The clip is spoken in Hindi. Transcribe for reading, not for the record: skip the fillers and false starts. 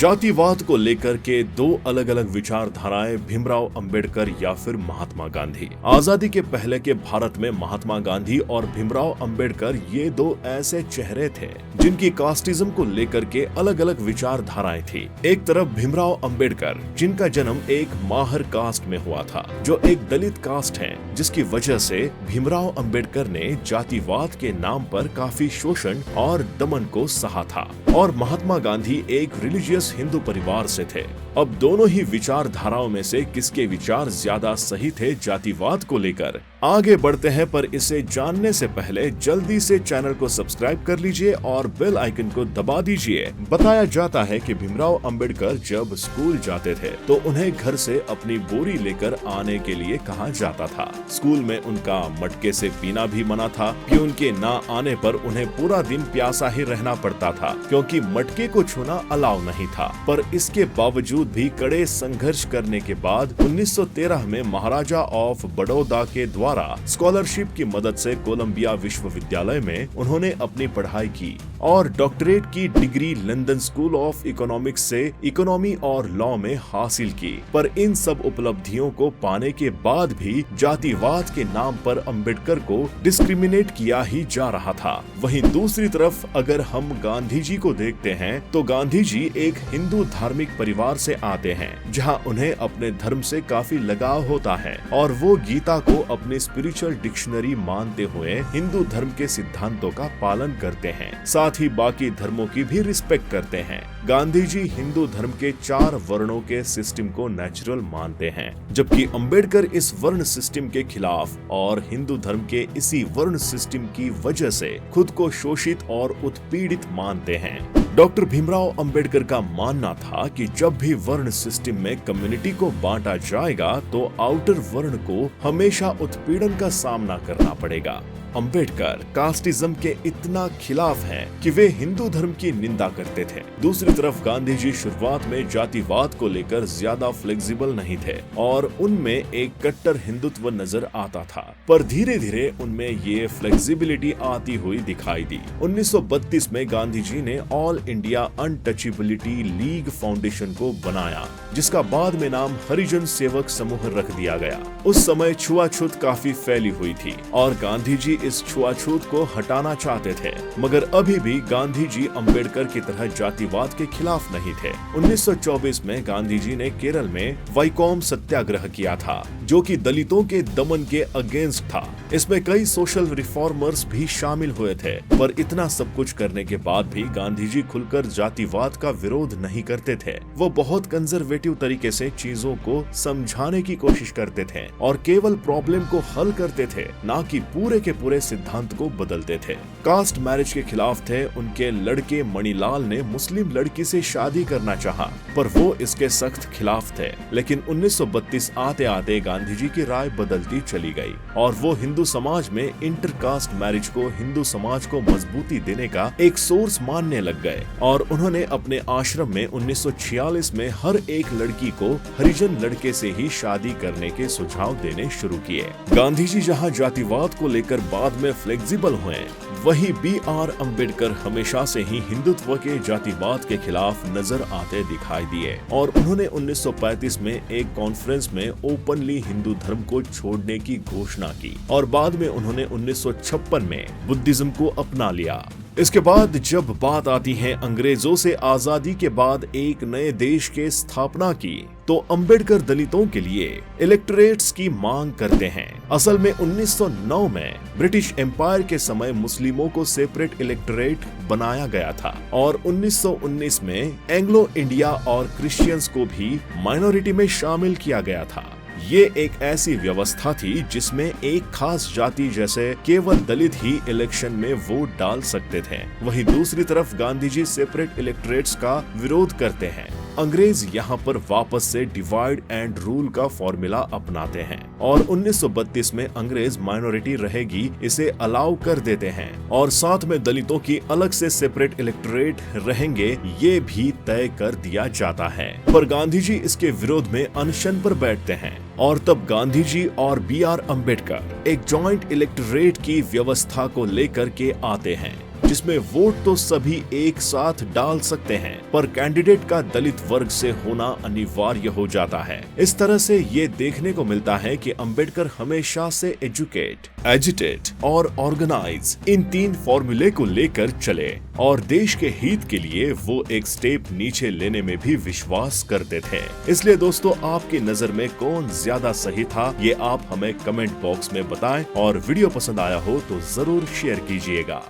जातिवाद को लेकर के दो अलग अलग विचारधाराएं, भीमराव अंबेडकर या फिर महात्मा गांधी। आजादी के पहले के भारत में महात्मा गांधी और भीमराव अंबेडकर ये दो ऐसे चेहरे थे जिनकी कास्टिज्म को लेकर के अलग अलग विचारधाराएं थी। एक तरफ भीमराव अंबेडकर, जिनका जन्म एक माहर कास्ट में हुआ था, जो एक दलित कास्ट है, जिसकी वजह से भीमराव अंबेडकर ने जातिवाद के नाम पर काफी शोषण और दमन को सहा था। और महात्मा गांधी एक रिलीजियस हिंदू परिवार से थे। अब दोनों ही विचारधाराओं में से किसके विचार ज्यादा सही थे जातिवाद को लेकर, आगे बढ़ते हैं। पर इसे जानने से पहले जल्दी से चैनल को सब्सक्राइब कर लीजिए और बेल आइकन को दबा दीजिए। बताया जाता है कि भीमराव अंबेडकर जब स्कूल जाते थे तो उन्हें घर से अपनी बोरी लेकर आने के लिए कहा जाता था। स्कूल में उनका मटके से पीना भी मना था कि उनके ना आने पर उन्हें पूरा दिन प्यासा ही रहना पड़ता था, क्योंकि मटके को छूना अलाउ नहीं था। पर इसके बावजूद भी कड़े संघर्ष करने के बाद 1913 में महाराजा ऑफ बड़ौदा के द्वारा स्कॉलरशिप की मदद से कोलंबिया विश्वविद्यालय में उन्होंने अपनी पढ़ाई की और डॉक्टरेट की degree London school of economics से इकोनॉमी और लॉ में हासिल की। पर इन सब उपलब्धियों को पाने के बाद भी जातिवाद के नाम पर अंबेडकर को डिस्क्रिमिनेट किया ही जा रहा था। वहीं दूसरी तरफ अगर हम गांधी जी को देखते हैं तो गांधी जी एक हिंदू धार्मिक परिवार से आते हैं, जहां उन्हें अपने धर्म से काफी लगाव होता है और वो गीता को अपनी स्पिरिचुअल डिक्शनरी मानते हुए हिंदू धर्म के सिद्धांतों का पालन करते हैं, साथ ही बाकी धर्मों की भी रिस्पेक्ट करते हैं। गांधी जी हिंदू धर्म के 4 वर्णों के सिस्टम को नेचुरल मानते हैं, जबकि अंबेडकर इस वर्ण सिस्टम के खिलाफ और हिंदू धर्म के इसी वर्ण सिस्टम की वजह से खुद को शोषित और उत्पीड़ित मानते हैं। डॉक्टर भीमराव अंबेडकर का मानना था कि जब भी वर्ण सिस्टम में कम्युनिटी को बांटा जाएगा तो आउटर वर्ण को हमेशा उत्पीड़न का सामना करना पड़ेगा। अंबेडकर कास्टिज्म के इतना खिलाफ हैं कि वे हिंदू धर्म की निंदा करते थे। दूसरी तरफ गांधी जी शुरुआत में जातिवाद को लेकर ज्यादा फ्लेक्सिबल नहीं थे और उनमें एक कट्टर हिंदुत्व नजर आता था, पर धीरे धीरे उनमें ये फ्लेक्सिबिलिटी आती हुई दिखाई दी। 1932 में गांधी जी ने all India untouchability league foundation को बनाया, जिसका बाद में नाम हरिजन सेवक समूह रख दिया गया। उस समय छुआछूत काफी फैली हुई थी और गांधी जी इस छुआछूत को हटाना चाहते थे, मगर अभी भी गांधी जी अंबेडकर की तरह जातिवाद के खिलाफ नहीं थे। 1924 में गांधी जी ने केरल में वैकोम सत्याग्रह किया था, जो कि दलितों के दमन के अगेंस्ट था। इसमें कई सोशल रिफॉर्मर्स भी शामिल हुए थे, पर इतना सब कुछ करने के बाद भी गांधी जी खुलकर जातिवाद का विरोध नहीं करते थे। वो बहुत कंजर्वेटिव तरीके से चीजों को समझाने की कोशिश करते थे और केवल प्रॉब्लम को हल करते थे, ना कि पूरे के पूरे सिद्धांत को बदलते थे। कास्ट मैरिज के खिलाफ थे। उनके लड़के मणिलाल ने मुस्लिम लड़की से शादी करना चाहा, पर वो इसके सख्त खिलाफ थे। लेकिन 1932 आते आते गांधी जी की राय बदलती चली गई और वो हिंदू समाज में इंटरकास्ट मैरिज को हिंदू समाज को मजबूती देने का एक सोर्स मानने लग गए और उन्होंने अपने आश्रम में 1946 में हर एक लड़की को हरिजन लड़के से ही शादी करने के सुझाव देने शुरू किए। गांधी जी जहाँ जातिवाद को लेकर बाद में फ्लेक्सिबल हुए, वही B.R. अंबेडकर हमेशा से ही हिंदुत्व के जातिवाद के खिलाफ नजर आते दिखाई दिए और उन्होंने 1935 में एक कॉन्फ्रेंस में ओपनली हिंदू धर्म को छोड़ने की घोषणा की और बाद में उन्होंने 1956 में बुद्धिज्म को अपना लिया। इसके बाद जब बात आती है अंग्रेजों से आजादी के बाद एक नए देश के स्थापना की, तो अंबेडकर दलितों के लिए इलेक्टोरेट्स की मांग करते हैं। असल में 1909 में ब्रिटिश एम्पायर के समय मुस्लिमों को सेपरेट इलेक्टोरेट बनाया गया था और 1919 में एंग्लो इंडिया और क्रिश्चियंस को भी माइनॉरिटी में शामिल किया गया था। ये एक ऐसी व्यवस्था थी जिसमें एक खास जाति जैसे केवल दलित ही इलेक्शन में वोट डाल सकते थे। वहीं दूसरी तरफ गांधी जी सेपरेट इलेक्टोरेट्स का विरोध करते हैं। अंग्रेज यहाँ पर वापस से डिवाइड एंड रूल का फॉर्मूला अपनाते हैं और 1932 में अंग्रेज माइनॉरिटी रहेगी इसे अलाउ कर देते हैं और साथ में दलितों की अलग से सेपरेट इलेक्टोरेट रहेंगे ये भी तय कर दिया जाता है। पर गांधी जी इसके विरोध में अनशन पर बैठते हैं और तब गांधी जी और B.R. अंबेडकर एक जॉइंट इलेक्टोरेट की व्यवस्था को लेकर के आते हैं। जिसमें वोट तो सभी एक साथ डाल सकते हैं, पर कैंडिडेट का दलित वर्ग से होना अनिवार्य हो जाता है। इस तरह से ये देखने को मिलता है कि अंबेडकर हमेशा से एजुकेट, एजिटेट और ऑर्गेनाइज इन 3 फॉर्मूले को लेकर चले और देश के हित के लिए वो एक स्टेप नीचे लेने में भी विश्वास करते थे। इसलिए दोस्तों, आपकी नजर में कौन ज्यादा सही था, ये आप हमें कमेंट बॉक्स में बताएं और वीडियो पसंद आया हो तो जरूर शेयर कीजिएगा।